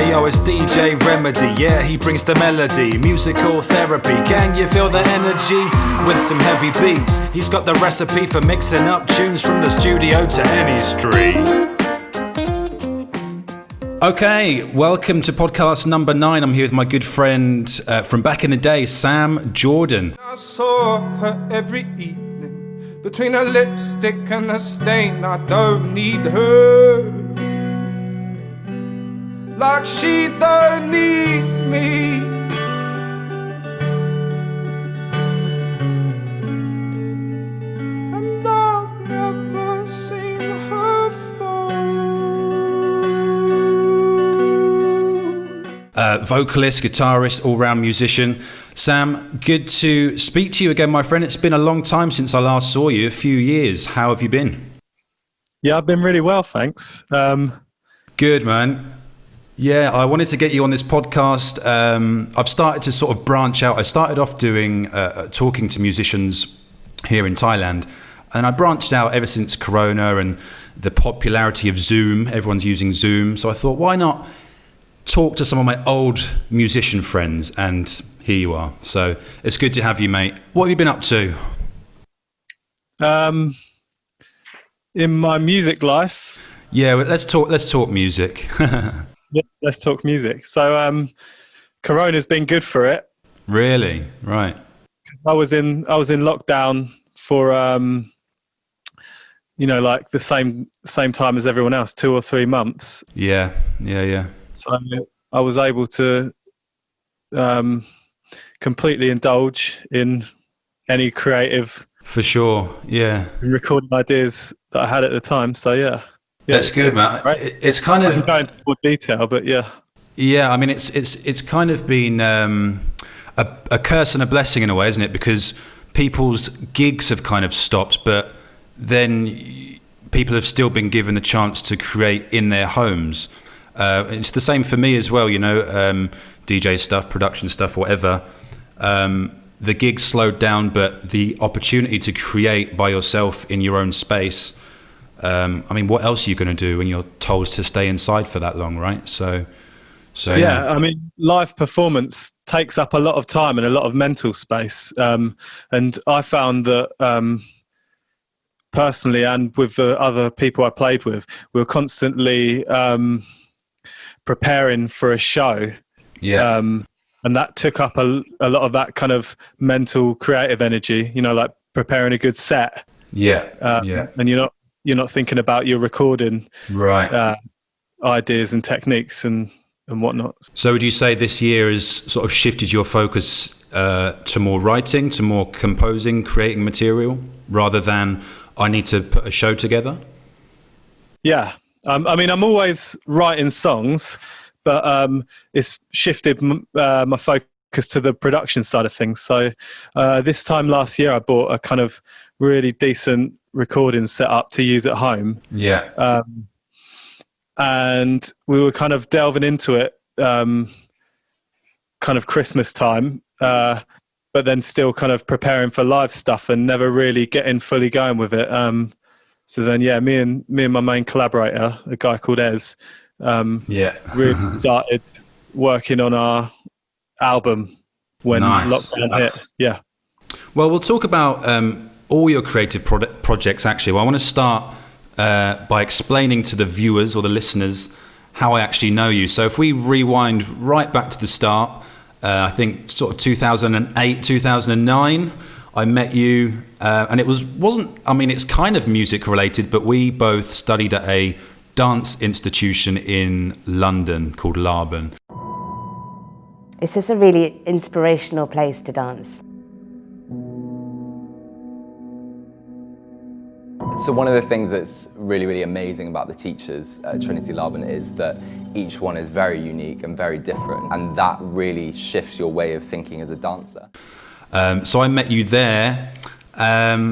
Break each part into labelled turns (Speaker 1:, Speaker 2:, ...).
Speaker 1: Hey yo, it's DJ Rehmidi, yeah, he brings the melody, musical therapy, can you feel the energy? With some heavy beats, he's got the recipe for mixing up tunes from the studio to any street. Okay, welcome to podcast number 9. I'm here with my good friend from back in the day, Sam Jordan.
Speaker 2: I saw her every evening, between her lipstick and the stain. I don't need her, like she don't need me. And I've never seen her fall.
Speaker 1: Vocalist, guitarist, all-round musician. Sam, good to speak to you again, my friend. It's been a long time since I last saw you, a few years. How have you been?
Speaker 3: Yeah, I've been really well, thanks.
Speaker 1: Good, man. Yeah, I wanted to get you on this podcast. I've started to sort of branch out. I started off doing talking to musicians here in Thailand, and I branched out ever since Corona and the popularity of Zoom. Everyone's using Zoom. So I thought, why not talk to some of my old musician friends? And here you are. So it's good to have you, mate. What have you been up to?
Speaker 3: In my music life.
Speaker 1: Yeah, let's talk music.
Speaker 3: Yeah, let's talk music. So, Corona's been good for it.
Speaker 1: Really? Right.
Speaker 3: I was in lockdown for like the same time as everyone else, 2 or 3 months.
Speaker 1: Yeah.
Speaker 3: So I was able to completely indulge in any creative,
Speaker 1: for sure. Yeah,
Speaker 3: recording ideas that I had at the time. So yeah.
Speaker 1: That's good, man. Right? It's kind of
Speaker 3: going into more detail, but yeah.
Speaker 1: Yeah, I mean, it's kind of been a curse and a blessing in a way, isn't it? Because people's gigs have kind of stopped, but then people have still been given the chance to create in their homes. It's the same for me as well, DJ stuff, production stuff, whatever. The gigs slowed down, but the opportunity to create by yourself in your own space. I mean, what else are you going to do when you're told to stay inside for that long, right? So yeah.
Speaker 3: I mean, live performance takes up a lot of time and a lot of mental space. And I found that personally, and with the other people I played with, we were constantly preparing for a show.
Speaker 1: Yeah.
Speaker 3: And that took up a lot of that kind of mental, creative energy. Like preparing a good set.
Speaker 1: Yeah.
Speaker 3: And you're not thinking about your recording
Speaker 1: right
Speaker 3: ideas and techniques and whatnot.
Speaker 1: So would you say this year has sort of shifted your focus to more writing, to more composing, creating material, rather than I need to put a show together?
Speaker 3: Yeah. I mean, I'm always writing songs, but it's shifted my focus to the production side of things. So this time last year, I bought a kind of really decent recording setup to use at home.
Speaker 1: Yeah.
Speaker 3: And we were kind of delving into it kind of Christmas time, but then still kind of preparing for live stuff and never really getting fully going with it. So then, yeah, me and my main collaborator, a guy called Ez, really started working on our album when lockdown hit. Yeah.
Speaker 1: Well, we'll talk about all your creative projects, actually. Well, I want to start by explaining to the viewers or the listeners how I actually know you. So if we rewind right back to the start, I think sort of 2008, 2009, I met you, and it's kind of music related, but we both studied at a dance institution in London called Laban.
Speaker 4: It's just a really inspirational place to dance.
Speaker 5: So one of the things that's really, really amazing about the teachers at Trinity Laban is that each one is very unique and very different, and that really shifts your way of thinking as a dancer.
Speaker 1: So I met you there. I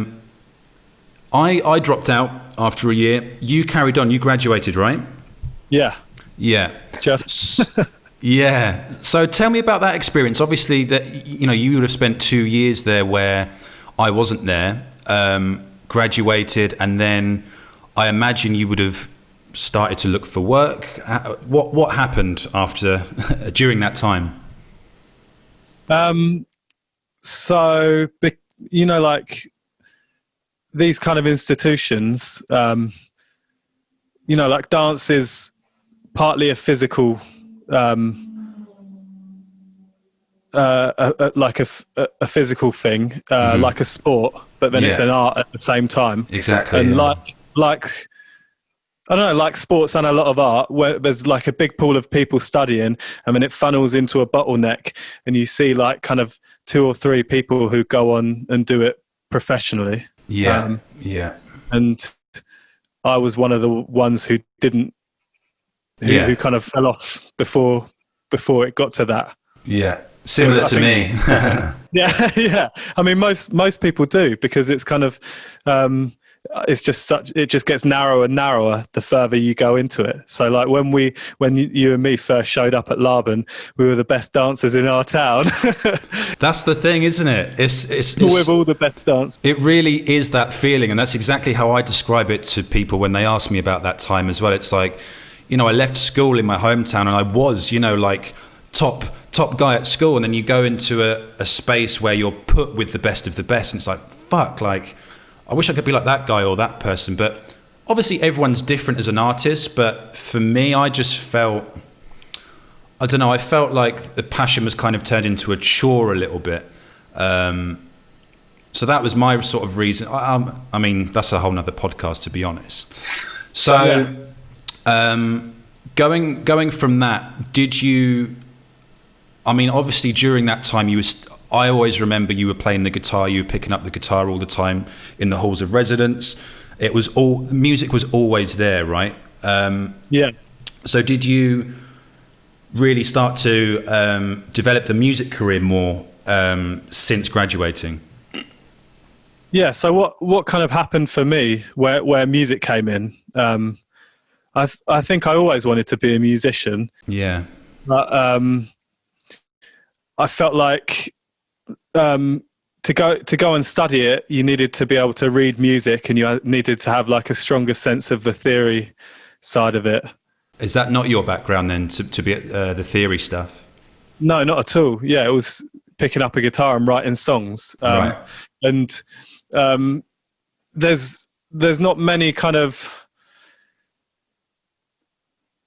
Speaker 1: dropped out after a year. You carried on. You graduated, right?
Speaker 3: Yeah.
Speaker 1: Yeah.
Speaker 3: Just.
Speaker 1: Yeah. So tell me about that experience. Obviously, that you would have spent 2 years there where I wasn't there. Graduated, and then I imagine you would have started to look for work? What happened after during that time?
Speaker 3: So, you know, like these kind of institutions, you know, like dance is partly a physical, like a physical thing, like a sport, but then it's an art at the same time.
Speaker 1: Exactly.
Speaker 3: And like I don't know, like sports and a lot of art, where there's like a big pool of people studying, and then it funnels into a bottleneck, and you see like kind of 2 or 3 people who go on and do it professionally.
Speaker 1: Yeah.
Speaker 3: And I was one of the ones who didn't, who kind of fell off before it got to that.
Speaker 1: Yeah. Similar to me.
Speaker 3: Yeah. I mean, most people do, because it's kind of, it's just it just gets narrower and narrower the further you go into it. So like when you and me first showed up at Laban, we were the best dancers in our town.
Speaker 1: That's the thing, isn't it? It's
Speaker 3: with all the best dance.
Speaker 1: It really is that feeling, and that's exactly how I describe it to people when they ask me about that time as well. It's like, you know, I left school in my hometown and I was, you know, like top guy at school, and then you go into a space where you're put with the best of the best, and it's like, fuck, like I wish I could be like that guy or that person. But obviously everyone's different as an artist, but for me, I just felt, I don't know, I felt like the passion was kind of turned into a chore a little bit. So that was my sort of reason. I mean, that's a whole nother podcast, to be honest. So going from that, did you, I mean, obviously during that time I always remember you were playing the guitar, you were picking up the guitar all the time in the halls of residence. Music was always there, right?
Speaker 3: Yeah.
Speaker 1: So did you really start to develop the music career more since graduating?
Speaker 3: Yeah. So what kind of happened for me where music came in? I think I always wanted to be a musician.
Speaker 1: Yeah.
Speaker 3: But I felt like to go and study it, you needed to be able to read music, and you needed to have like a stronger sense of the theory side of it.
Speaker 1: Is that not your background then, to be the theory stuff?
Speaker 3: No, not at all. Yeah, it was picking up a guitar and writing songs.
Speaker 1: Right.
Speaker 3: And there's not many kind of,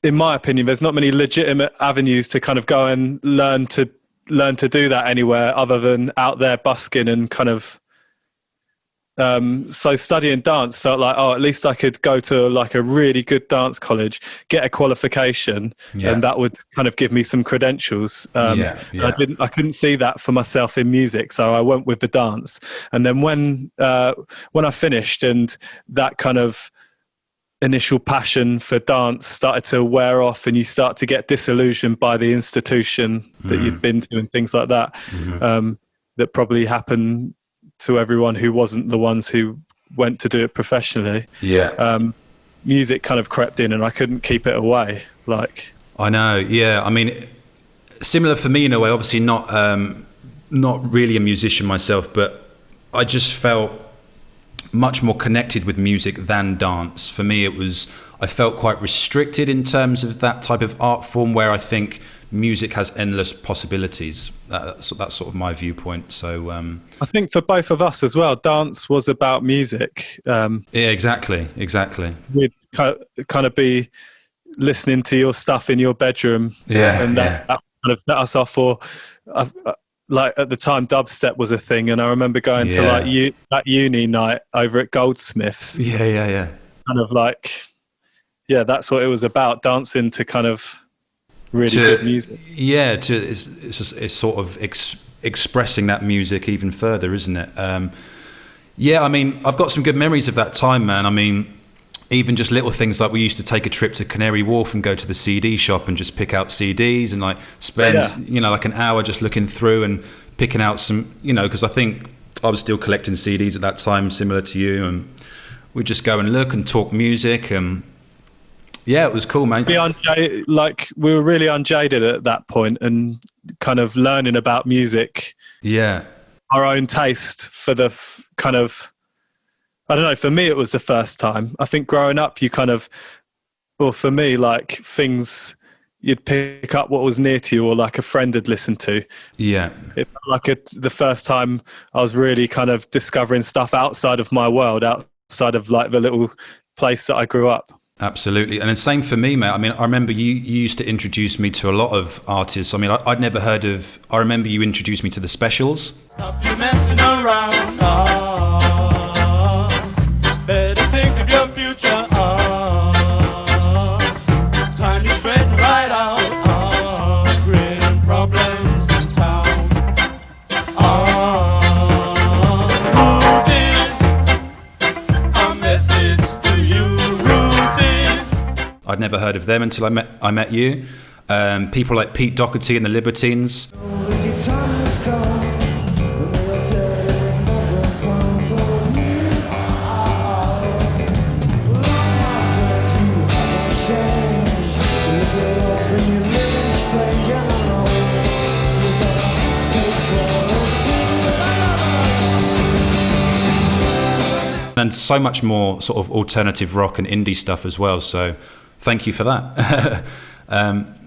Speaker 3: in my opinion, there's not many legitimate avenues to kind of go and learn to do that anywhere other than out there busking and kind of. So studying dance felt like, at least I could go to like a really good dance college, get a qualification, and that would kind of give me some credentials. I couldn't see that for myself in music, so I went with the dance. And then when I finished, and that kind of initial passion for dance started to wear off, and you start to get disillusioned by the institution that you'd been to and things like that, that probably happened to everyone who wasn't the ones who went to do it professionally. Music kind of crept in, and I couldn't keep it away. Like,
Speaker 1: I know. Yeah. I mean, similar for me in a way, obviously not really a musician myself, but I just felt much more connected with music than dance. For me, I felt quite restricted in terms of that type of art form, where I think music has endless possibilities. That's sort of my viewpoint. So
Speaker 3: I think for both of us as well, dance was about music.
Speaker 1: Yeah, exactly.
Speaker 3: We'd kind of be listening to your stuff in your bedroom, and that kind of set us off. Or like at the time, dubstep was a thing, and I remember going to like that uni night over at Goldsmiths.
Speaker 1: Yeah.
Speaker 3: Kind of like, that's what it was about, dancing to kind of really good music. Yeah,
Speaker 1: it's sort of expressing that music even further, isn't it? I mean, I've got some good memories of that time, man. I mean, even just little things like we used to take a trip to Canary Wharf and go to the CD shop and just pick out CDs and like spend, like an hour just looking through and picking out some, because I think I was still collecting CDs at that time, similar to you, and we'd just go and look and talk music, and it was cool, man.
Speaker 3: We were really unjaded at that point, and kind of learning about music.
Speaker 1: Yeah.
Speaker 3: Our own taste for the kind of, I don't know, for me it was the first time. I think growing up you kind of Well, for me, like things you'd pick up what was near to you or like a friend had listened to.
Speaker 1: Yeah.
Speaker 3: It felt like the first time I was really kind of discovering stuff outside of my world, outside of like the little place that I grew up.
Speaker 1: Absolutely. And the same for me, mate. I mean, I remember you used to introduce me to a lot of artists. I mean, I'd never heard of, I remember you introduced me to the Specials.
Speaker 6: Stop you messing around. Better think of your future. Time to straighten right out. Creating problems in town. Who did a message to you? Who did?
Speaker 1: I'd never heard of them until I met you. People like Pete Doherty and the Libertines. And so much more sort of alternative rock and indie stuff as well. So thank you for that.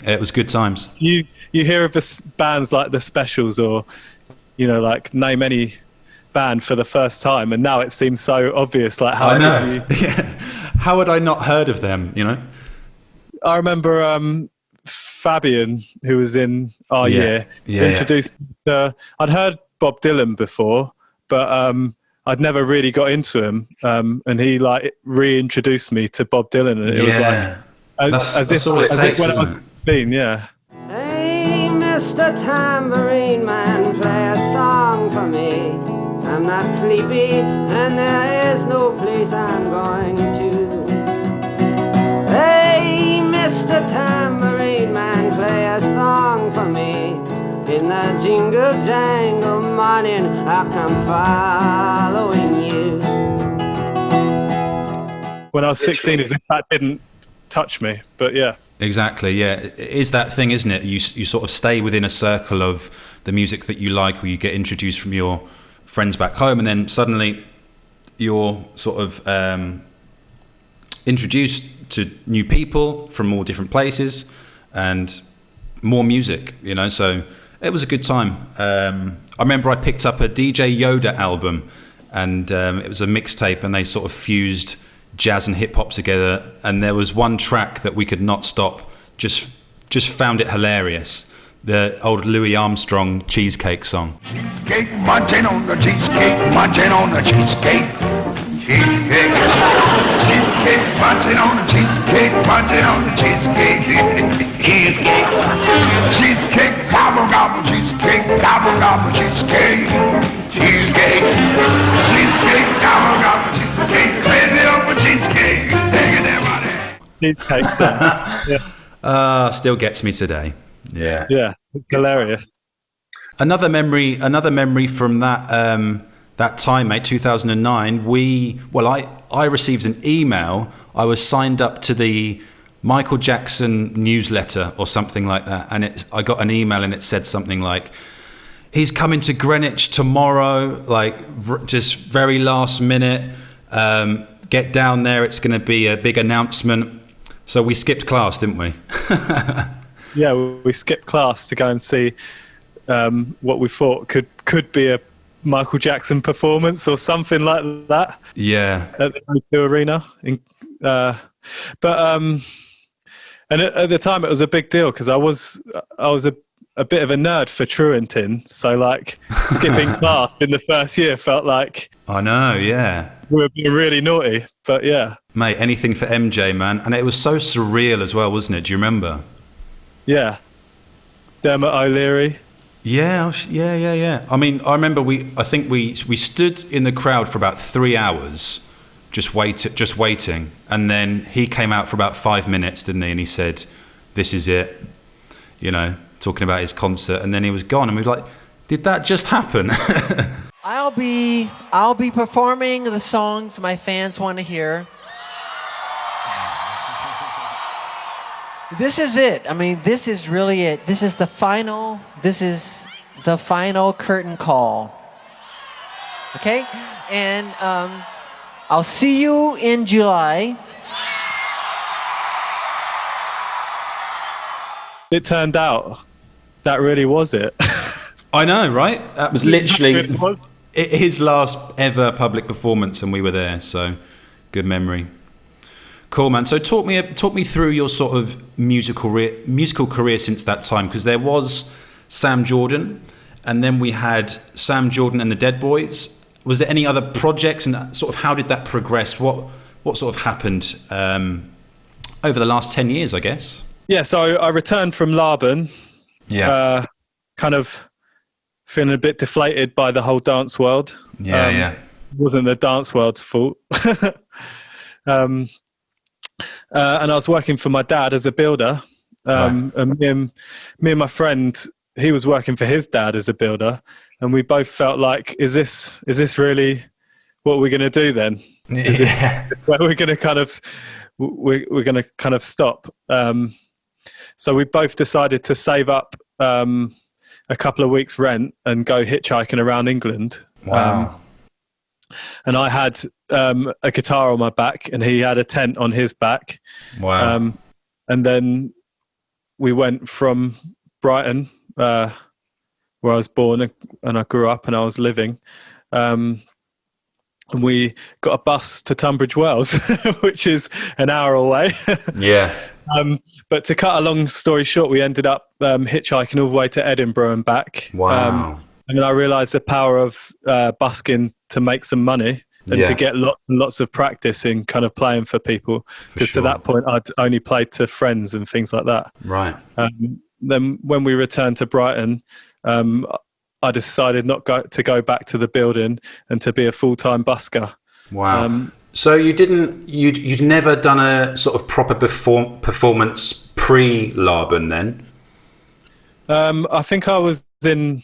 Speaker 1: It was good times.
Speaker 3: You hear of bands like the Specials or, you know, like name any band for the first time, and now it seems so obvious. Like, how did you...
Speaker 1: Yeah. How had I not heard of them, you know?
Speaker 3: I remember Fabian, who was in our year, introduced me to, I'd heard Bob Dylan before, but I'd never really got into him, and he like reintroduced me to Bob Dylan, and it was like as if when I was 15, yeah.
Speaker 7: Hey, Mr. Tambourine Man, play a song for me. I'm not sleepy, and there is no place I'm going to. Hey, Mr. Tambourine Man, play a song for me. In the jingle jangle morning, I'll come following you.
Speaker 3: When I was 16, it was, that didn't touch me, but yeah.
Speaker 1: Exactly, yeah. It is that thing, isn't it? You sort of stay within a circle of the music that you like, or you get introduced from your friends back home, and then suddenly you're sort of introduced to new people from all different places and more music, you know, so it was a good time. I remember I picked up a DJ Yoda album, and it was a mixtape, and they sort of fused jazz and hip hop together, and there was one track that we could not stop, just found it hilarious. The old Louis Armstrong Cheesecake song.
Speaker 8: Cheesecake, munching on the cheesecake, munching on the cheesecake. Cheesecake, cheesecake, munching on the cheesecake, munching on the cheesecake. Cheesecake, cheesecake, gobble gobble cheesecake, gobble gobble cheesecake. Cheesecake, cheesecake, gobble gobble cheesecake, crazy over cheesecake. Take it everybody.
Speaker 3: Cheesecake song.
Speaker 1: Still gets me today. Yeah.
Speaker 3: Yeah, hilarious.
Speaker 1: Another memory from that time, mate, 2009. I received an email. I was signed up to the Michael Jackson newsletter or something like that, and I got an email, and it said something like, "He's coming to Greenwich tomorrow, like just very last minute. Get down there. It's going to be a big announcement." So we skipped class, didn't we?
Speaker 3: Yeah, we skipped class to go and see what we thought could be a Michael Jackson performance or something like that.
Speaker 1: Yeah,
Speaker 3: at the O2 Arena. And at the time, it was a big deal because I was a bit of a nerd for truanting. So like skipping class in the first year felt like,
Speaker 1: I know, yeah,
Speaker 3: we were being really naughty. But yeah,
Speaker 1: mate, anything for MJ, man. And it was so surreal as well, wasn't it? Do you remember?
Speaker 3: Yeah, Dermot O'Leary.
Speaker 1: Yeah. I mean, I remember I think we stood in the crowd for about 3 hours, just waiting, and then he came out for about 5 minutes, didn't he? And he said, "This is it," you know, talking about his concert, and then he was gone, and we were like, "Did that just happen?"
Speaker 9: I'll be performing the songs my fans want to hear. This is it. I mean, this is really it. This is the final curtain call. Okay? And I'll see you in July.
Speaker 3: it turned out that really was it.
Speaker 1: I know, right? That was literally his last ever public performance, and we were there. So, good memory. Cool, man. So, talk me through your sort of musical career since that time, because there was Sam Jordan, and then we had Sam Jordan and the Dead Boys. Was there any other projects, and sort of how did that progress? What sort of happened over the last 10 years, I guess?
Speaker 3: Yeah, so I returned from Laban.
Speaker 1: Yeah.
Speaker 3: Kind of feeling a bit deflated by the whole dance world.
Speaker 1: Yeah.
Speaker 3: It wasn't the dance world's fault. And I was working for my dad as a builder. And me and my friend, he was working for his dad as a builder, and we both felt like, is this really what we're going to do then? Is this where we're going to kind of stop? So we both decided to save up a couple of weeks' rent and go hitchhiking around England.
Speaker 1: Wow.
Speaker 3: And I had a guitar on my back, and he had a tent on his back.
Speaker 1: Wow.
Speaker 3: And then we went from Brighton, where I was born and I grew up and I was living. And we got a bus to Tunbridge Wells, which is an hour away.
Speaker 1: Yeah.
Speaker 3: But to cut a long story short, we ended up hitchhiking all the way to Edinburgh and back.
Speaker 1: Wow.
Speaker 3: And then I realised the power of busking to make some money and to get lots of practice in kind of playing for people. Because to that point, I'd only played to friends and things like that.
Speaker 1: Right.
Speaker 3: Then when we returned to Brighton, I decided not to go back to the building and to be a full-time busker.
Speaker 1: Wow. So you'd never done a sort of proper performance pre-Laban then?
Speaker 3: I think I was in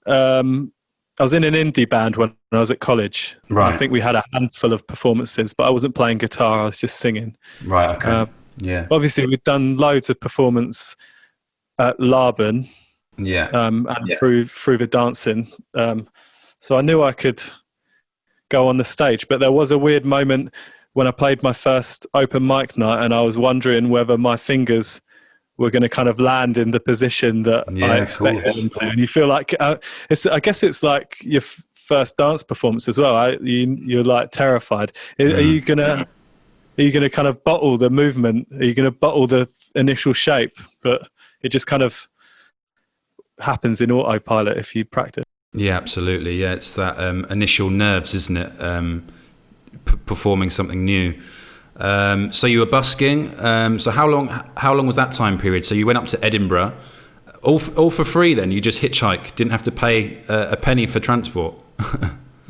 Speaker 3: an indie band when I was at college.
Speaker 1: Right.
Speaker 3: I think we had a handful of performances, but I wasn't playing guitar, I was just singing.
Speaker 1: Right, okay. Yeah.
Speaker 3: Obviously, we'd done loads of performance at Laban.
Speaker 1: Yeah.
Speaker 3: And through the dancing. So I knew I could go on the stage, but there was a weird moment when I played my first open mic night, and I was wondering whether my fingers were going to kind of land in the position that I expected them to. And you feel like I guess it's like your first dance performance as well. You're like terrified. Are you gonna kind of bottle the movement? Are you going to bottle the initial shape? But it just kind of happens in autopilot if you practice.
Speaker 1: Yeah, absolutely. Yeah, it's that initial nerves, isn't it? Performing something new. So you were busking. So how long was that time period? So you went up to Edinburgh, all for free. Then you just hitchhiked, didn't have to pay a penny for transport.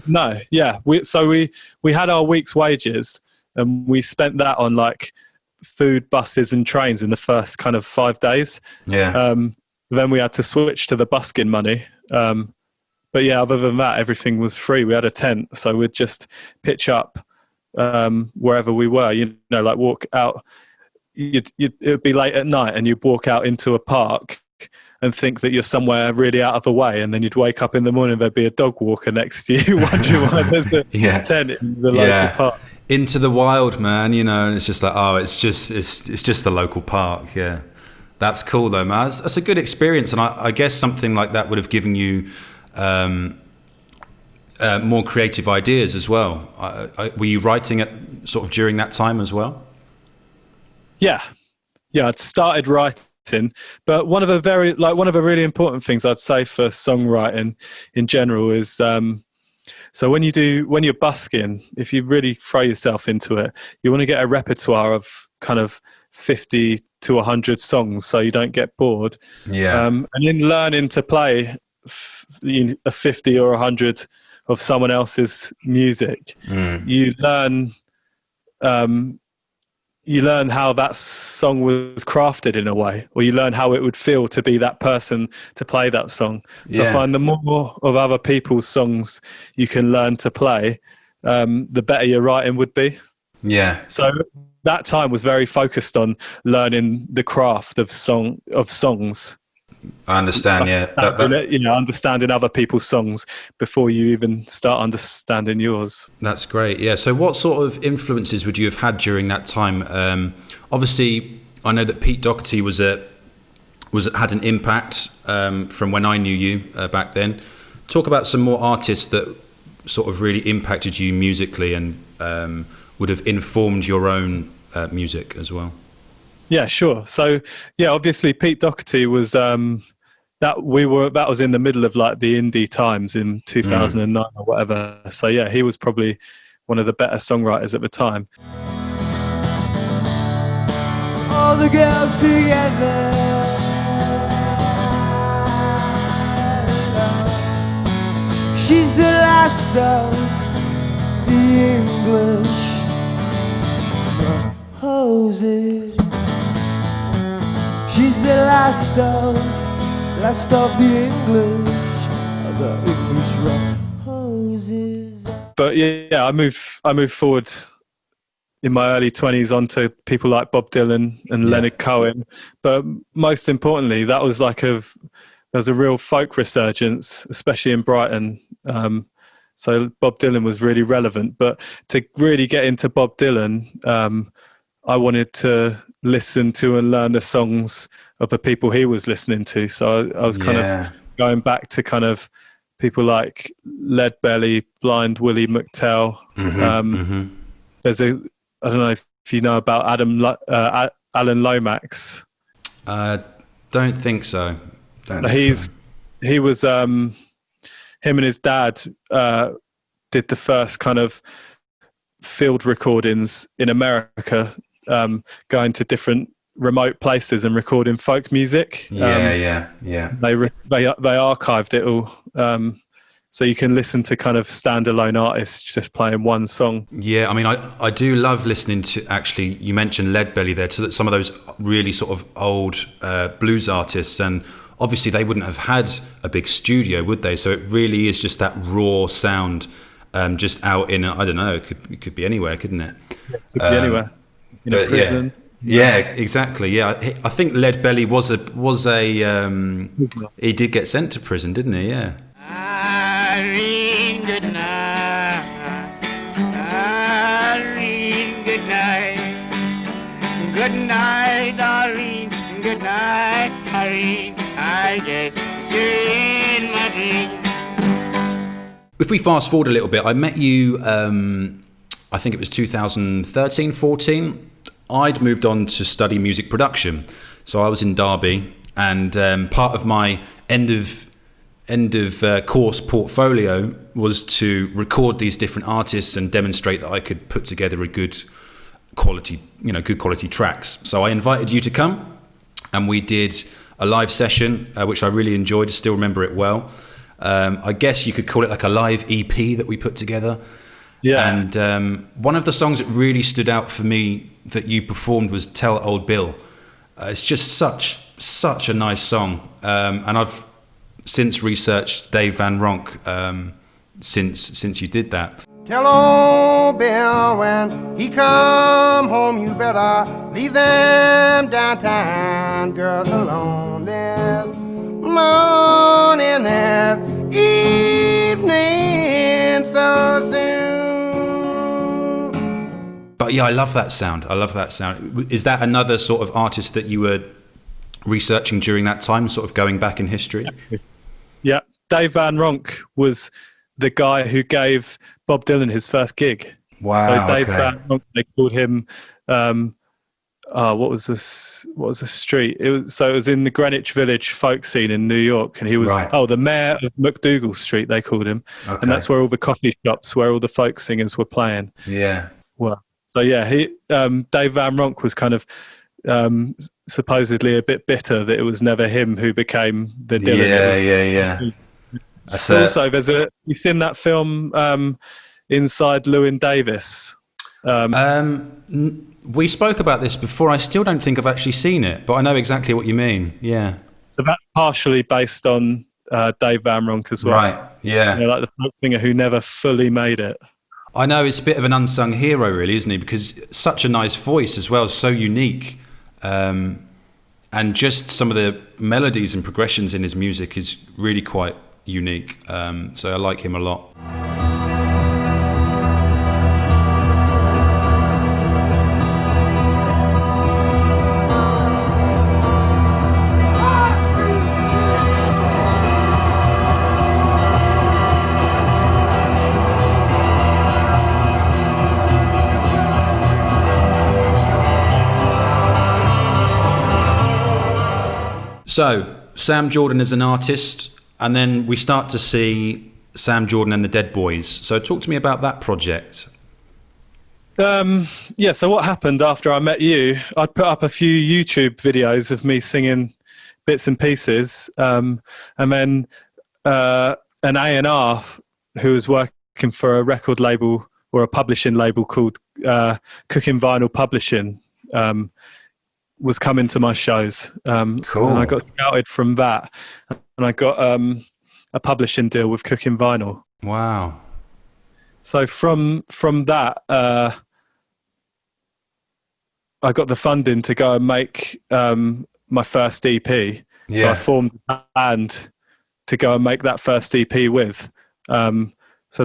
Speaker 3: No, yeah. We had our week's wages, and we spent that on like food, buses, and trains in the first kind of 5 days.
Speaker 1: Yeah.
Speaker 3: Then we had to switch to the busking money. But yeah, other than that, everything was free. We had a tent, so we'd just pitch up wherever we were. Like walk out. It would be late at night, and you'd walk out into a park and think that you're somewhere really out of the way, and then you'd wake up in the morning, there'd be a dog walker next to you, wondering why there's a tent in the local park.
Speaker 1: Into the wild, man. And it's just like, it's just the local park. Yeah. That's cool though, man. That's a good experience, and I guess something like that would have given you more creative ideas as well. Were you writing it sort of during that time as well? Yeah.
Speaker 3: I'd started writing, but one of the really important things I'd say for songwriting in general is so when you're busking, if you really throw yourself into it, you want to get a repertoire of kind of 50 to 100 songs so you don't get bored.
Speaker 1: Yeah.
Speaker 3: And in learning to play a 50 or 100 of someone else's music, you learn how that song was crafted in a way, or you learn how it would feel to be that person to play that song. So I find the more of other people's songs you can learn to play, the better your writing would be.
Speaker 1: Yeah.
Speaker 3: So that time was very focused on learning the craft of songs.
Speaker 1: I understand. Yeah.
Speaker 3: Understanding other people's songs before you even start understanding yours.
Speaker 1: That's great. Yeah. So what sort of influences would you have had during that time? Obviously, I know that Pete Doherty was a had an impact from when I knew you back then. Talk about some more artists that sort of really impacted you musically and would have informed your own music as well.
Speaker 3: Yeah, sure. So yeah, obviously Pete Doherty was that was in the middle of like the indie times in 2009 or whatever. So yeah, he was probably one of the better songwriters at the time.
Speaker 10: All the girls together, she's the last of the English roses. She's the last of the English roses.
Speaker 3: But yeah, I moved forward in my early 20s onto people like Bob Dylan and Leonard Cohen. But most importantly, that was there was a real folk resurgence, especially in Brighton. So Bob Dylan was really relevant. But to really get into Bob Dylan, I wanted to listen to and learn the songs of the people he was listening to. So I was kind of going back to kind of people like Leadbelly, Blind Willie McTell. There's I don't know if you know about Alan Lomax.
Speaker 1: Don't think so.
Speaker 3: He was him and his dad did the first kind of field recordings in America, going to different remote places and recording folk music. They archived it all, so you can listen to kind of standalone artists just playing one song. Yeah,
Speaker 1: I mean, I do love listening to, actually, you mentioned Leadbelly there, to some of those really sort of old blues artists, and obviously they wouldn't have had a big studio, would they? So it really is just that raw sound, just out in, I don't know, it could be anywhere, couldn't it?
Speaker 3: It could be anywhere. In a prison.
Speaker 1: Yeah, exactly. Yeah, I think Leadbelly was a he did get sent to prison, didn't he? Yeah.
Speaker 6: Irene, good night. Irene, good night. Good night, Irene. Good night, Irene. I guess you're in my dreams.
Speaker 1: If we fast forward a little bit, I met you, I think it was 2013, 14. I'd moved on to study music production. So I was in Derby, and part of my end of course portfolio was to record these different artists and demonstrate that I could put together a good quality tracks. So I invited you to come, and we did a live session, which I really enjoyed. I still remember it well. I guess you could call it like a live EP that we put together. Yeah. And one of the songs that really stood out for me that you performed was Tell Old Bill. It's just such a nice song. And I've since researched Dave Van Ronk since you did that.
Speaker 11: Tell old Bill when he come home, you better leave them downtown girls alone. There's morning, there's evening, so soon.
Speaker 1: But yeah, I love that sound. Is that another sort of artist that you were researching during that time, sort of going back in history?
Speaker 3: Yeah, Dave Van Ronk was the guy who gave Bob Dylan his first gig.
Speaker 1: Wow.
Speaker 3: So Dave Van Ronk, they called him, what was the street? It was in the Greenwich Village folk scene in New York, and he was the mayor of McDougal Street, they called him. Okay. And that's where all the coffee shops, where all the folk singers were playing.
Speaker 1: Yeah.
Speaker 3: Well, so yeah, Dave Van Ronk was kind of supposedly a bit bitter that it was never him who became the Dylan. Also, you've seen that film Inside Llewyn Davis.
Speaker 1: We spoke about this before. I still don't think I've actually seen it, but I know exactly what you mean. Yeah.
Speaker 3: So that's partially based on Dave Van Ronk as well.
Speaker 1: Right. Yeah.
Speaker 3: Like the folk singer who never fully made it.
Speaker 1: I know, it's a bit of an unsung hero, really, isn't he? Because such a nice voice as well, so unique. And just some of the melodies and progressions in his music is really quite unique. So I like him a lot. So, Sam Jordan is an artist, and then we start to see Sam Jordan and the Dead Boys. So talk to me about that project.
Speaker 3: So what happened after I met you, I'd put up a few YouTube videos of me singing bits and pieces, and then an A&R who was working for a record label or a publishing label called Cooking Vinyl Publishing was coming to my shows.
Speaker 1: Cool.
Speaker 3: And I got scouted from that, and I got a publishing deal with Cooking Vinyl.
Speaker 1: Wow.
Speaker 3: So from that, I got the funding to go and make my first EP.
Speaker 1: Yeah.
Speaker 3: So I formed a band to go and make that first EP with. So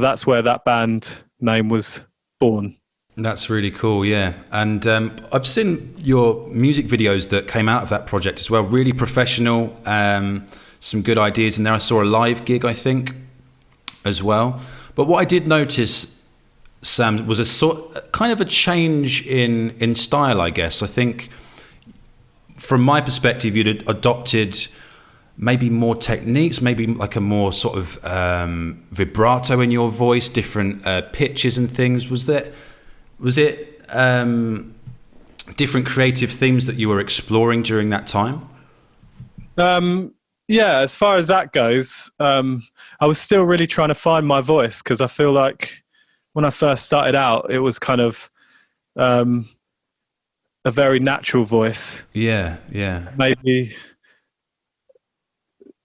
Speaker 3: that's where that band name was born.
Speaker 1: That's really cool, yeah. And I've seen your music videos that came out of that project as well. Really professional, some good ideas in there. I saw a live gig, I think, as well. But what I did notice, Sam, was kind of a change in style, I guess. I think from my perspective, you'd adopted maybe more techniques, maybe like a more sort of vibrato in your voice, different pitches and things. Was it different creative themes that you were exploring during that time?
Speaker 3: Yeah, as far as that goes, I was still really trying to find my voice, because I feel like when I first started out, it was kind of a very natural voice.
Speaker 1: Yeah.
Speaker 3: Maybe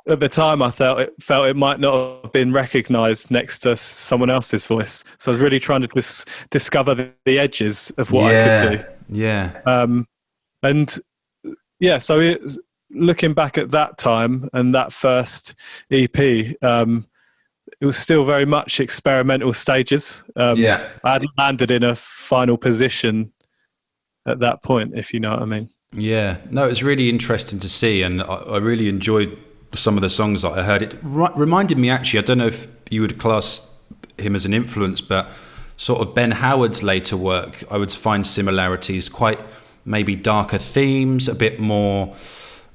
Speaker 3: at the time I felt it might not have been recognised next to someone else's voice. So I was really trying to discover the edges of what I could do.
Speaker 1: Yeah.
Speaker 3: So looking back at that time and that first EP, it was still very much experimental stages. I hadn't landed in a final position at that point, if you know what I mean.
Speaker 1: Yeah. No, it was really interesting to see, and I really enjoyed some of the songs that I heard. It reminded me, actually, I don't know if you would class him as an influence, but sort of Ben Howard's later work, I would find similarities, quite maybe darker themes, a bit more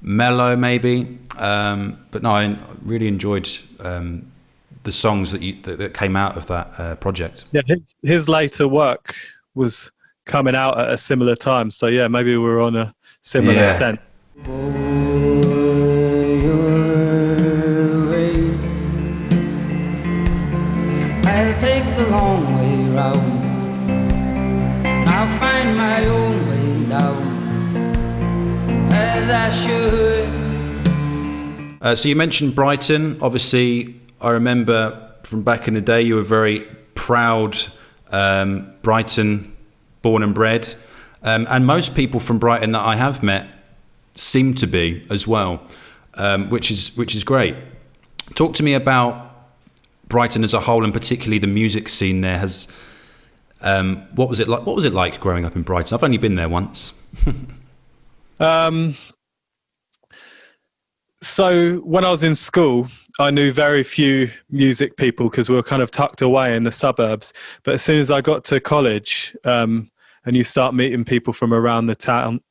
Speaker 1: mellow maybe. But no, I really enjoyed the songs that came out of that project.
Speaker 3: Yeah, his later work was coming out at a similar time. So yeah, maybe we were on a similar scent.
Speaker 12: I'll take the long way round. I'll find my own way down, as I should.
Speaker 1: So you mentioned Brighton. Obviously, I remember from back in the day, you were very proud Brighton born and bred. And most people from Brighton that I have met seem to be as well, which is great. Talk to me about Brighton as a whole, and particularly the music scene there. What was it like? What was it like growing up in Brighton? I've only been there once.
Speaker 3: So when I was in school, I knew very few music people because we were kind of tucked away in the suburbs. But as soon as I got to college, and you start meeting people from around the town,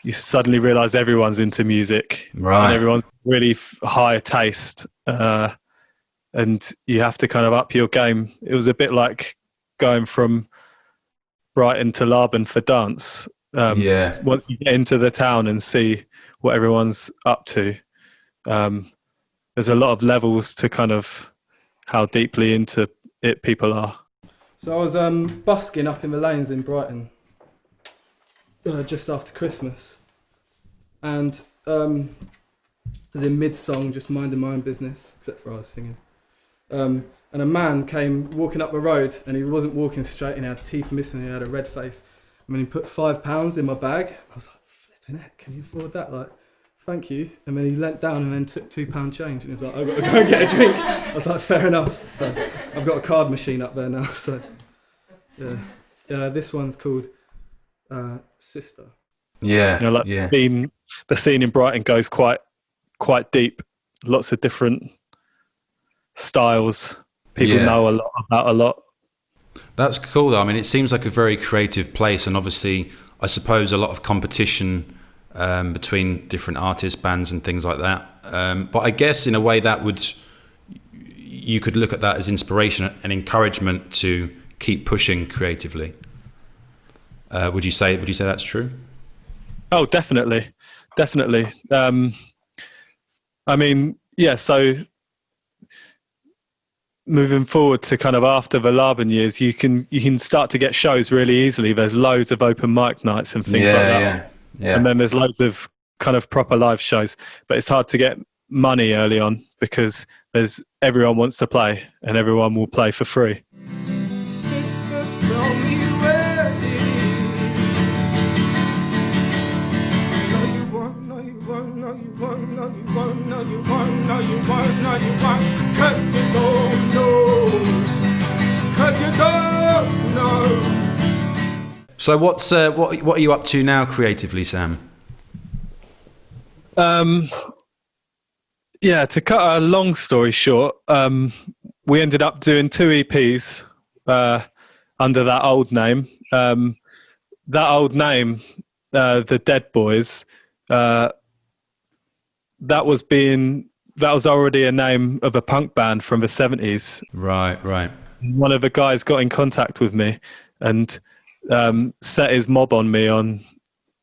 Speaker 3: you suddenly realise everyone's into music,
Speaker 1: right?
Speaker 3: And everyone's really high taste, and you have to kind of up your game. It was a bit like going from Brighton to Laban for dance. Once you get into the town and see what everyone's up to, there's a lot of levels to kind of how deeply into it people are.
Speaker 2: So I was busking up in the lanes in Brighton just after Christmas, and as in mid-song, just minding my own business, except for I was singing. And a man came walking up the road, and he wasn't walking straight, and he had teeth missing, and he had a red face. And then he put £5 in my bag. I was like, flipping heck, can you afford that? Like, thank you. And then he leant down and then took £2 change, and he was like, I've got to go and get a drink. I was like, fair enough. So I've got a card machine up there now. So yeah, this one's called Sister.
Speaker 1: Yeah,
Speaker 3: you know, like the scene in Brighton goes quite deep. Lots of different styles. People know a lot about a lot.
Speaker 1: That's cool though. I mean, it seems like a very creative place, and obviously I suppose, a lot of competition between different artists, bands, and things like that. But I guess in a way you could look at that as inspiration and encouragement to keep pushing creatively. Would you say that's true?
Speaker 3: Oh, definitely. I mean, yeah. So moving forward to kind of after the Laban years, you can start to get shows really easily. There's loads of open mic nights and things like that. Yeah. And then there's loads of kind of proper live shows, but it's hard to get money early on because everyone wants to play and everyone will play for free.
Speaker 1: So what are you up to now creatively, Sam?
Speaker 3: Yeah, to cut a long story short, we ended up doing 2 EPs under that old name. That old name, the Dead Boys, that was already a name of a punk band from the 70s.
Speaker 1: Right.
Speaker 3: One of the guys got in contact with me and set his mob on me on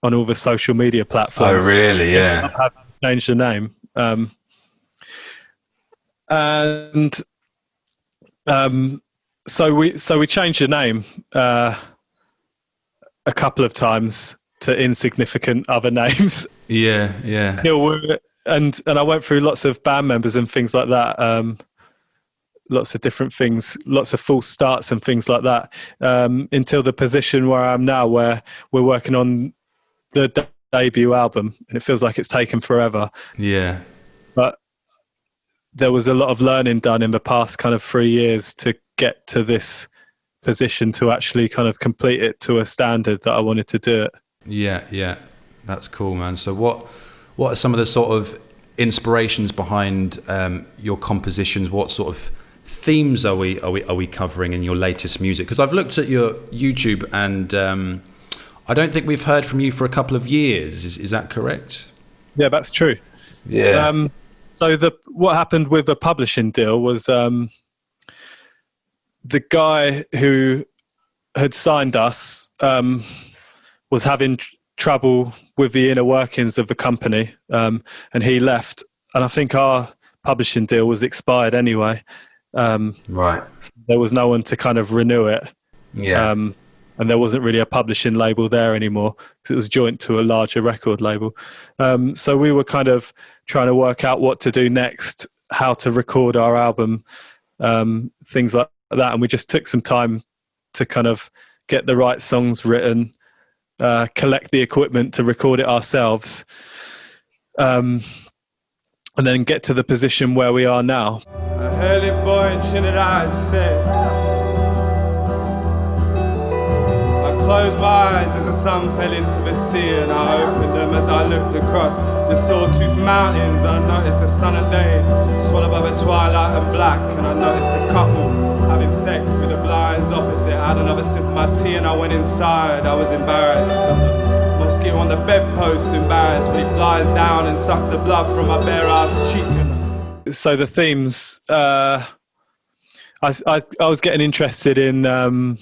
Speaker 3: all the social media platforms.
Speaker 1: Oh, really? Yeah.
Speaker 3: I have changed the name. So we changed the name a couple of times to insignificant other names.
Speaker 1: Yeah.
Speaker 3: And I went through lots of band members and things like that. Lots of different things, lots of false starts and things like that, until the position where I am now, where we're working on the debut album, and it feels like it's taken forever.
Speaker 1: Yeah.
Speaker 3: But there was a lot of learning done in the past kind of 3 years to get to this position to actually kind of complete it to a standard that I wanted to do it.
Speaker 1: Yeah. That's cool, man. So what are some of the sort of inspirations behind your compositions? What sort of themes are we covering in your latest music? Because I've looked at your YouTube and I don't think we've heard from you for a couple of years. Is that correct?
Speaker 3: Yeah, that's true.
Speaker 1: Yeah.
Speaker 3: So what happened with the publishing deal was the guy who had signed us was having trouble with the inner workings of the company, and he left. And I think our publishing deal was expired anyway.
Speaker 1: Right.
Speaker 3: So there was no one to kind of renew it.
Speaker 1: Yeah.
Speaker 3: And there wasn't really a publishing label there anymore because it was joint to a larger record label. So we were kind of trying to work out what to do next, how to record our album, things like that. And we just took some time to kind of get the right songs written, collect the equipment to record it ourselves, and then get to the position where we are now.
Speaker 13: A hurly boy in Trinidad said, I closed my eyes as the sun fell into the sea, and I opened them as I looked across the sawtooth mountains. I noticed the sun and day swallowed by the twilight and black, and I noticed a couple having sex through the blinds opposite. I had another sip of my tea and I went inside. I was embarrassed, but the mosquito on the bedpost embarrassed when he flies down and sucks the blood from my bare ass cheek.
Speaker 3: So the themes, I was getting interested in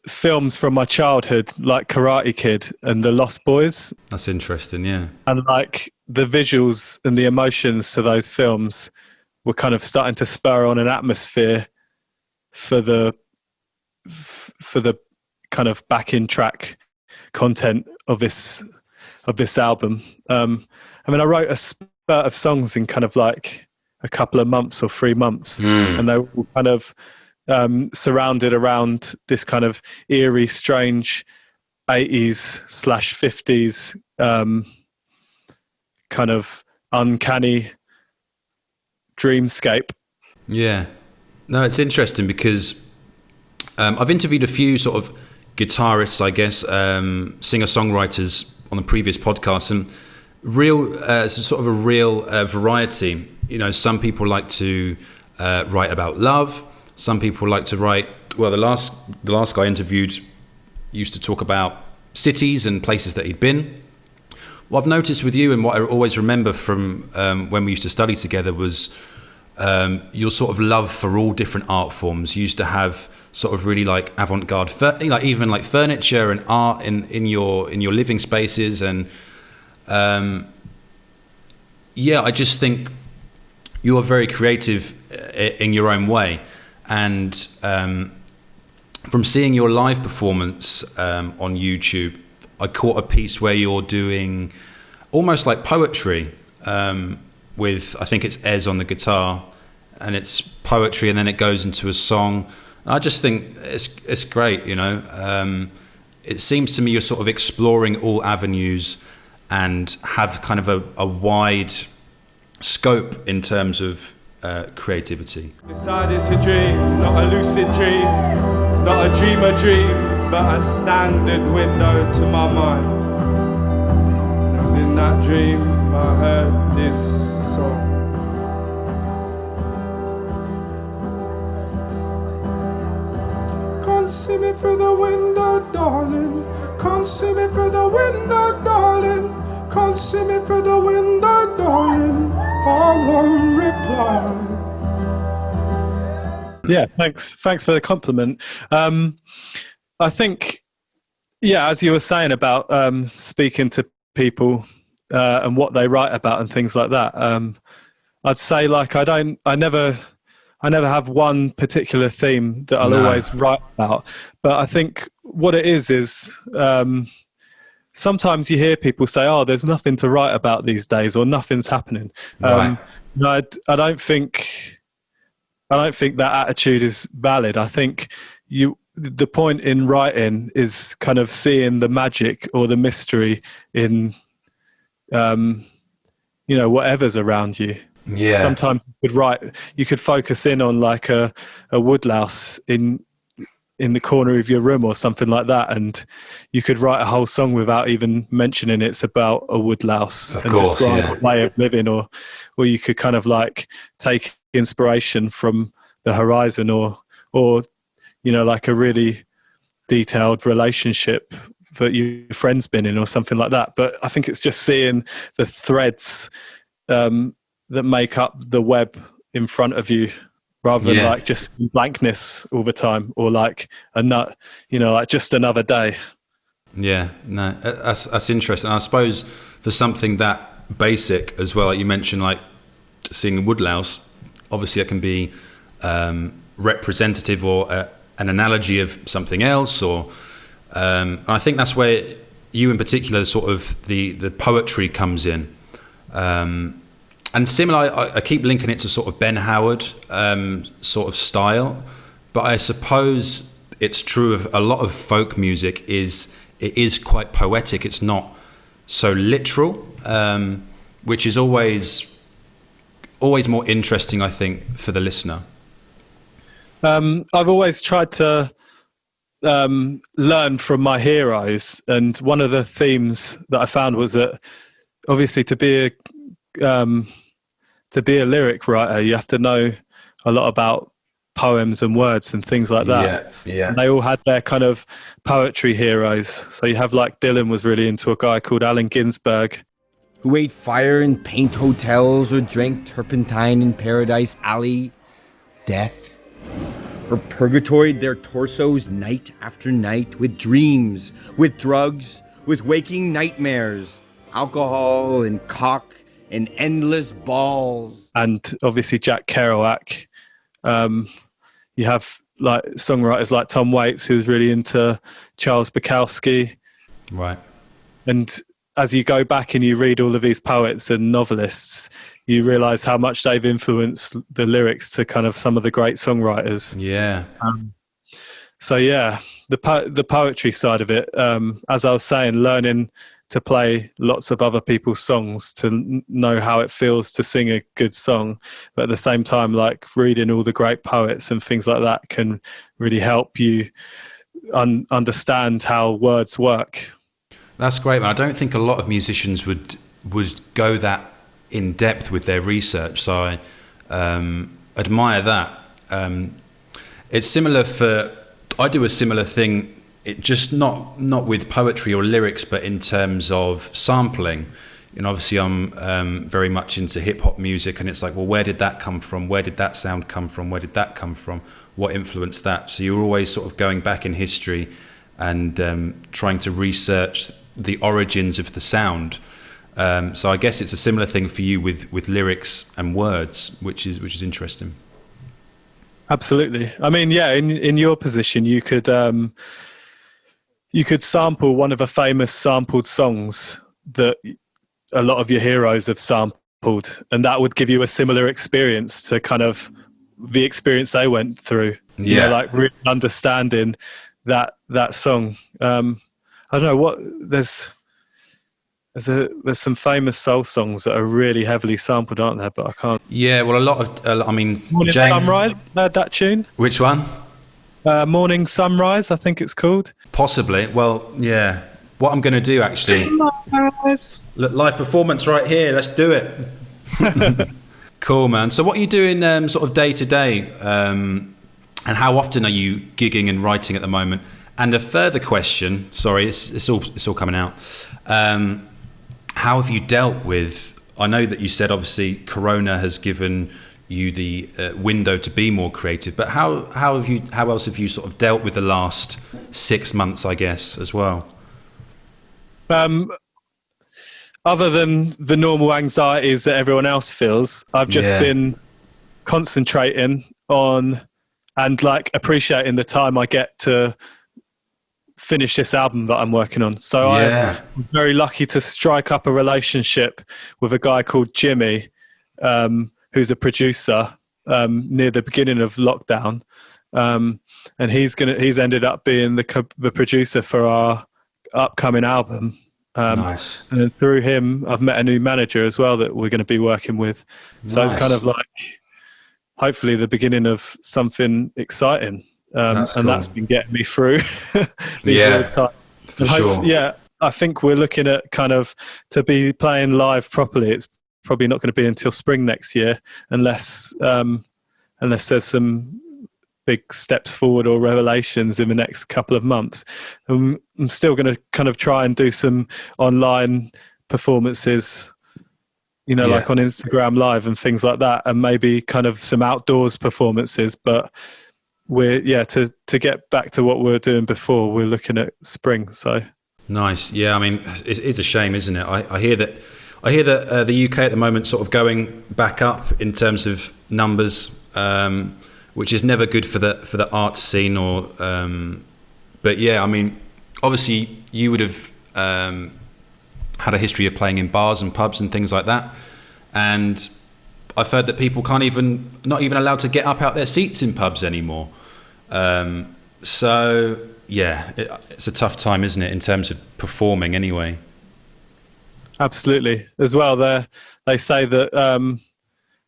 Speaker 3: films from my childhood, like Karate Kid and The Lost Boys.
Speaker 1: That's interesting, yeah.
Speaker 3: And like the visuals and the emotions to those films were kind of starting to spur on an atmosphere for the kind of backing track content of this album. I mean, I wrote a spurt of songs in kind of like a couple of months or 3 months, and they were all kind of surrounded around this kind of eerie, strange 80s/50s kind of uncanny dreamscape.
Speaker 1: Yeah. No, it's interesting because I've interviewed a few sort of guitarists, I guess, singer-songwriters on the previous podcast, and sort of a real variety. You know, some people like to write about love. Some people like to write well, the last guy I interviewed used to talk about cities and places that he'd been. What I've noticed with you, and what I always remember from when we used to study together, was your sort of love for all different art forms. You used to have sort of really like avant-garde, like even like furniture and art in your living spaces, and I just think you are very creative in your own way. And from seeing your live performance on YouTube, I caught a piece where you're doing almost like poetry with, I think it's Ez on the guitar, and it's poetry and then it goes into a song. I just think it's great, you know. It seems to me you're sort of exploring all avenues and have kind of a wide scope in terms of creativity.
Speaker 13: Decided to dream, not a lucid dream, not a dream of dreams, but a standard window to my mind. And it was in that dream I heard this song. Can't see me through the window, darling. Can't see me through the window, darling. Can't see me through the window, darling. I won't reply.
Speaker 3: Yeah, thanks for the compliment. I think, as you were saying about speaking to people and what they write about and things like that, I'd say like I never have one particular theme that I'll always write about. But I think what it is sometimes you hear people say, "Oh, there's nothing to write about these days," or "Nothing's happening."
Speaker 1: Right.
Speaker 3: I don't think that attitude is valid. I think the point in writing is kind of seeing the magic or the mystery in, whatever's around you.
Speaker 1: Yeah.
Speaker 3: Sometimes you could focus in on like a woodlouse in the corner of your room or something like that, and you could write a whole song without even mentioning it's about a woodlouse and describe a way of living, or you could kind of like take inspiration from the horizon or like a really detailed relationship that your friend's been in or something like that. But I think it's just seeing the threads that make up the web in front of you, rather than like just blankness all the time, or like like just another day.
Speaker 1: Yeah, no, that's interesting. I suppose for something that basic as well, like you mentioned, like seeing a woodlouse, obviously it can be representative or an analogy of something else, or I think that's where you in particular, sort of the poetry comes in. And similar, I keep linking it to sort of Ben Howard sort of style, but I suppose it's true of a lot of folk music. It is quite poetic. It's not so literal, which is always more interesting, I think, for the listener.
Speaker 3: I've always tried to learn from my heroes, and one of the themes that I found was that obviously to be a lyric writer, you have to know a lot about poems and words and things like that.
Speaker 1: Yeah.
Speaker 3: And they all had their kind of poetry heroes. So you have like Dylan was really into a guy called Allen Ginsberg,
Speaker 14: who ate fire in paint hotels or drank turpentine in Paradise Alley. Death, or purgatoried their torsos night after night with dreams, with drugs, with waking nightmares, alcohol and cock and endless balls.
Speaker 3: And obviously Jack Kerouac. You have like songwriters like Tom Waits, who's really into Charles Bukowski.
Speaker 1: Right.
Speaker 3: And as you go back and you read all of these poets and novelists, you realize how much they've influenced the lyrics to kind of some of the great songwriters.
Speaker 1: Yeah.
Speaker 3: The poetry side of it, as I was saying, learning to play lots of other people's songs to know how it feels to sing a good song, but at the same time, like reading all the great poets and things like that can really help you understand how words work.
Speaker 1: That's great, man. I don't think a lot of musicians would go that in depth with their research, so I admire that. It's similar for I do a similar thing. It just not with poetry or lyrics, but in terms of sampling. Obviously I'm very much into hip hop music, and it's like, well, where did that come from? Where did that sound come from? Where did that come from? What influenced that? So you're always sort of going back in history and trying to research the origins of the sound. So I guess it's a similar thing for you with lyrics and words, which is interesting.
Speaker 3: Absolutely. I mean, yeah, in your position, you could sample one of the famous sampled songs that a lot of your heroes have sampled, and that would give you a similar experience to kind of the experience they went through. Like really understanding that song. I don't know what there's some famous soul songs that are really heavily sampled, aren't there? But I can't.
Speaker 1: Yeah, well, a lot of.
Speaker 3: Morning Sunrise. Heard that tune?
Speaker 1: Which one?
Speaker 3: Morning Sunrise, I think it's called.
Speaker 1: Possibly. Well, yeah. What I'm going to do actually. Look, live performance right here. Let's do it. Cool, man. So, what are you doing, sort of day to day, and how often are you gigging and writing at the moment? And a further question. Sorry, it's all coming out. How have you dealt with? I know that you said obviously Corona has given you the window to be more creative, but how else have you sort of dealt with the last 6 months, I guess, as well?
Speaker 3: Other than the normal anxieties that everyone else feels, I've just been concentrating on and like appreciating the time I get to finish this album that I'm working on. So I'm very lucky to strike up a relationship with a guy called Jimmy, who's a producer, near the beginning of lockdown. And he's ended up being the producer for our upcoming album.
Speaker 1: Nice.
Speaker 3: And through him, I've met a new manager as well that we're going to be working with. So it's kind of like hopefully the beginning of something exciting.
Speaker 1: That's cool.
Speaker 3: And that's been getting me through these weird times.
Speaker 1: For sure.
Speaker 3: Yeah, I think we're looking at kind of to be playing live properly. It's probably not going to be until spring next year, unless there's some big steps forward or revelations in the next couple of months. I'm still going to kind of try and do some online performances, like on Instagram Live and things like that, and maybe kind of some outdoors performances. But we're to get back to what we were doing before, we're looking at spring. So
Speaker 1: nice. Yeah, I mean, it's a shame, isn't it? I hear that the UK at the moment sort of going back up in terms of numbers, which is never good for the arts scene. Or but yeah, I mean, obviously you would have had a history of playing in bars and pubs and things like that, and I've heard that people not even allowed to get up out their seats in pubs anymore. So yeah, it's a tough time, isn't it, in terms of performing anyway?
Speaker 3: Absolutely. As well, they say that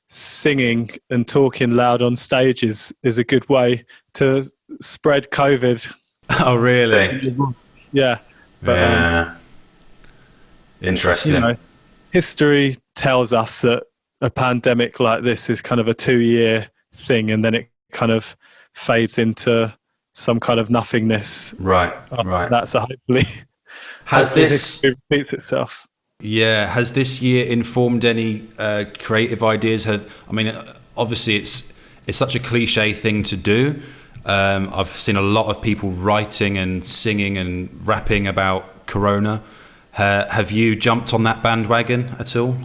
Speaker 3: singing and talking loud on stage is a good way to spread COVID.
Speaker 1: Oh, really?
Speaker 3: Yeah. But,
Speaker 1: interesting.
Speaker 3: History tells us that a pandemic like this is kind of a 2-year thing, and then it kind of fades into some kind of nothingness.
Speaker 1: Right.
Speaker 3: That's hopefully history repeats itself.
Speaker 1: Yeah. Has this year informed any creative ideas? Obviously it's such a cliche thing to do. I've seen a lot of people writing and singing and rapping about Corona. Have you jumped on that bandwagon at all?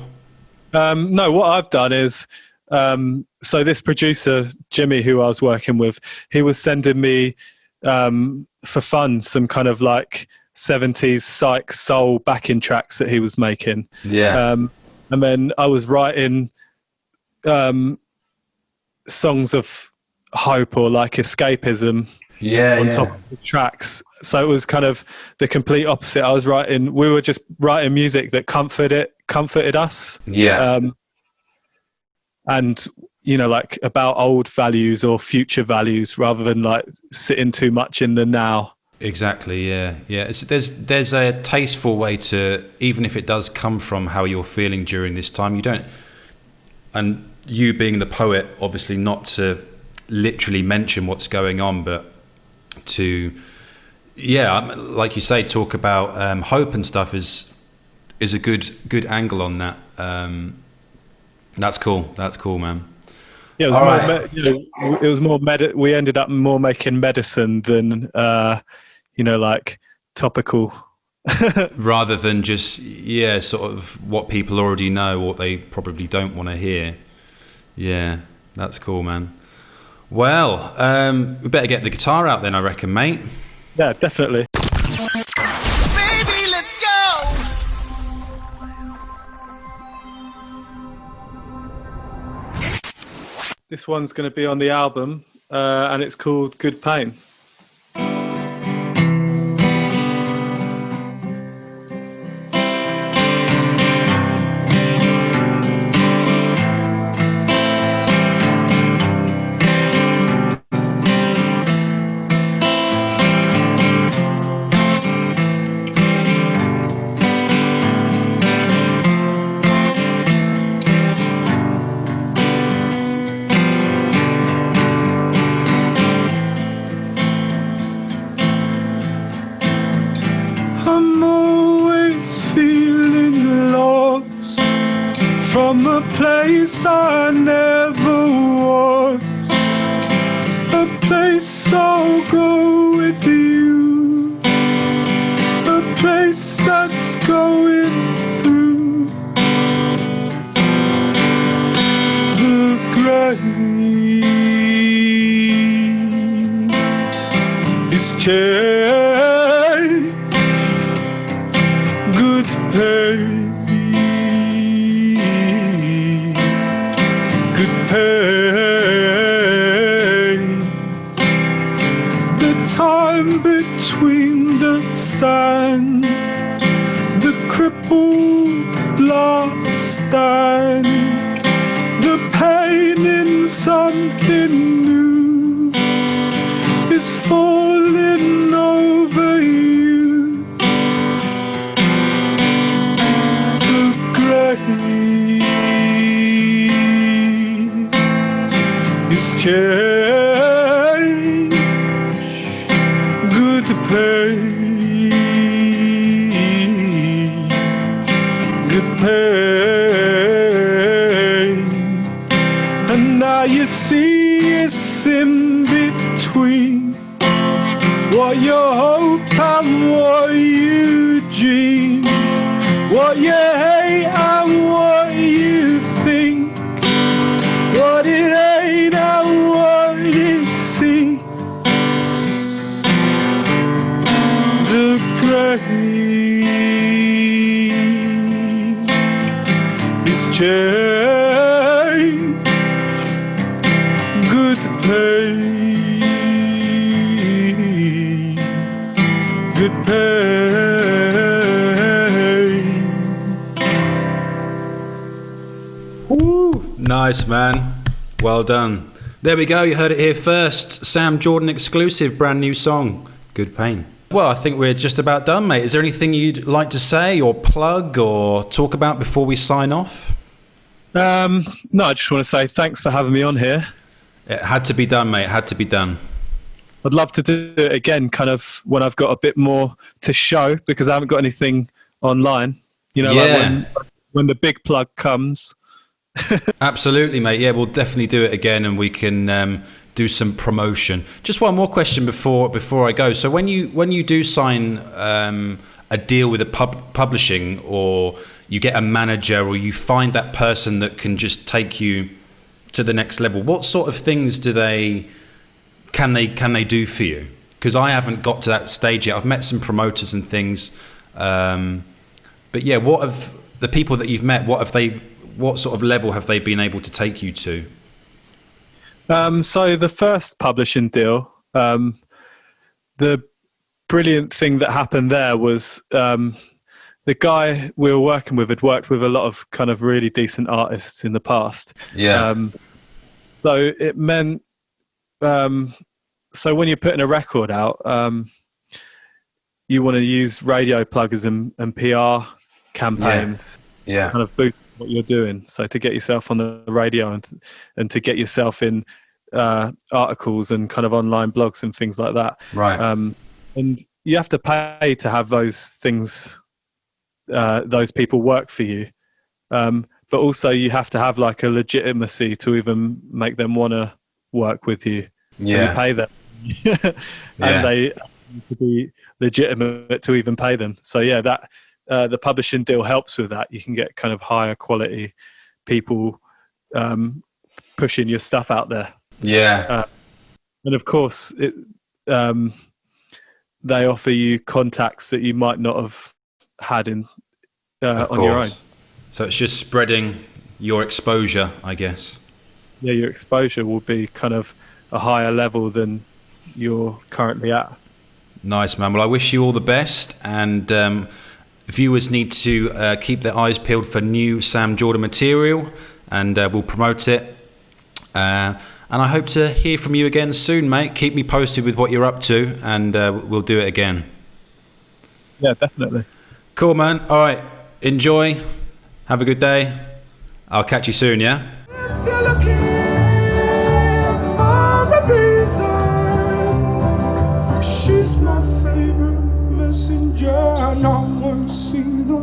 Speaker 3: No, what I've done is, so this producer, Jimmy, who I was working with, he was sending me, for fun, some kind of like 70s psych soul backing tracks that he was making.
Speaker 1: Yeah.
Speaker 3: And then I was writing songs of hope or like escapism on top of the tracks. So it was kind of the complete opposite. We were just writing music that comforted us.
Speaker 1: Yeah.
Speaker 3: And, like about old values or future values rather than like sitting too much in the now.
Speaker 1: Exactly. Yeah. There's a tasteful way to, even if it does come from how you're feeling during this time, and you being the poet, obviously not to literally mention what's going on, but to, like you say, talk about hope and stuff is a good angle on that. That's cool. That's cool, man.
Speaker 3: Yeah, it was it was more we ended up more making medicine than like topical.
Speaker 1: Rather than just sort of what people already know, what they probably don't want to hear. Yeah, that's cool, man. Well, we better get the guitar out then, I reckon, mate.
Speaker 3: Yeah, definitely.
Speaker 6: Baby, let's go.
Speaker 3: This one's going to be on the album, and it's called Good Pain.
Speaker 13: place I never was, a place I'll go with you, a place that's going through the grave. It's change, good pain. Time between the sand, the crippled last stand, the pain in something new is falling over you. The grave is changed. Good pain, and now you see it's in between what you hope and what you dream, what you hate and what you think, what it ain't and what it seems. The grave is change, good pain, good pain.
Speaker 1: Woo, nice, man. Well done. There we go. You heard it here first. Sam Jordan exclusive, brand new song, Good Pain. Well, I think we're just about done, mate. Is there anything you'd like to say or plug or talk about before we sign off?
Speaker 3: No, I just want to say thanks for having me on here.
Speaker 1: It had to be done, mate. It had to be done.
Speaker 3: I'd love to do it again, kind of when I've got a bit more to show, because I haven't got anything online. You know, like when the big plug comes.
Speaker 1: Absolutely, mate. Yeah, we'll definitely do it again, and we can do some promotion. Just one more question before I go. So when you do sign a deal with a publishing, or you get a manager, or you find that person that can just take you to the next level, what sort of things can they do for you? Because I haven't got to that stage yet. I've met some promoters and things, but yeah, what have the people that you've met? What sort of level have they been able to take you to?
Speaker 3: So the first publishing deal, the brilliant thing that happened there was the guy we were working with had worked with a lot of kind of really decent artists in the past.
Speaker 1: Yeah.
Speaker 3: So it meant, so when you're putting a record out, you want to use radio pluggers and PR campaigns.
Speaker 1: Yeah.
Speaker 3: Kind of boost what you're doing. So to get yourself on the radio and to get yourself in articles and kind of online blogs and things like that.
Speaker 1: Right.
Speaker 3: And you have to pay to have those things, those people work for you. But also you have to have like a legitimacy to even make them want to work with you. So you pay them. And they need to be legitimate to even pay them. So yeah, that the publishing deal helps with that. You can get kind of higher quality people pushing your stuff out there.
Speaker 1: Yeah.
Speaker 3: And of course, they offer you contacts that you might not have had on your own.
Speaker 1: So it's just spreading your exposure, I guess.
Speaker 3: Yeah, your exposure will be kind of a higher level than you're currently at.
Speaker 1: Nice, man. Well, I wish you all the best. And viewers need to keep their eyes peeled for new Sam Jordan material, and we'll promote it. And I hope to hear from you again soon, mate. Keep me posted with what you're up to, and we'll do it again.
Speaker 3: Yeah, definitely.
Speaker 1: Cool, man. All right. Enjoy. Have a good day. I'll catch you soon, yeah?
Speaker 6: If you're looking for the reason, she's my favorite messenger, and I won't see no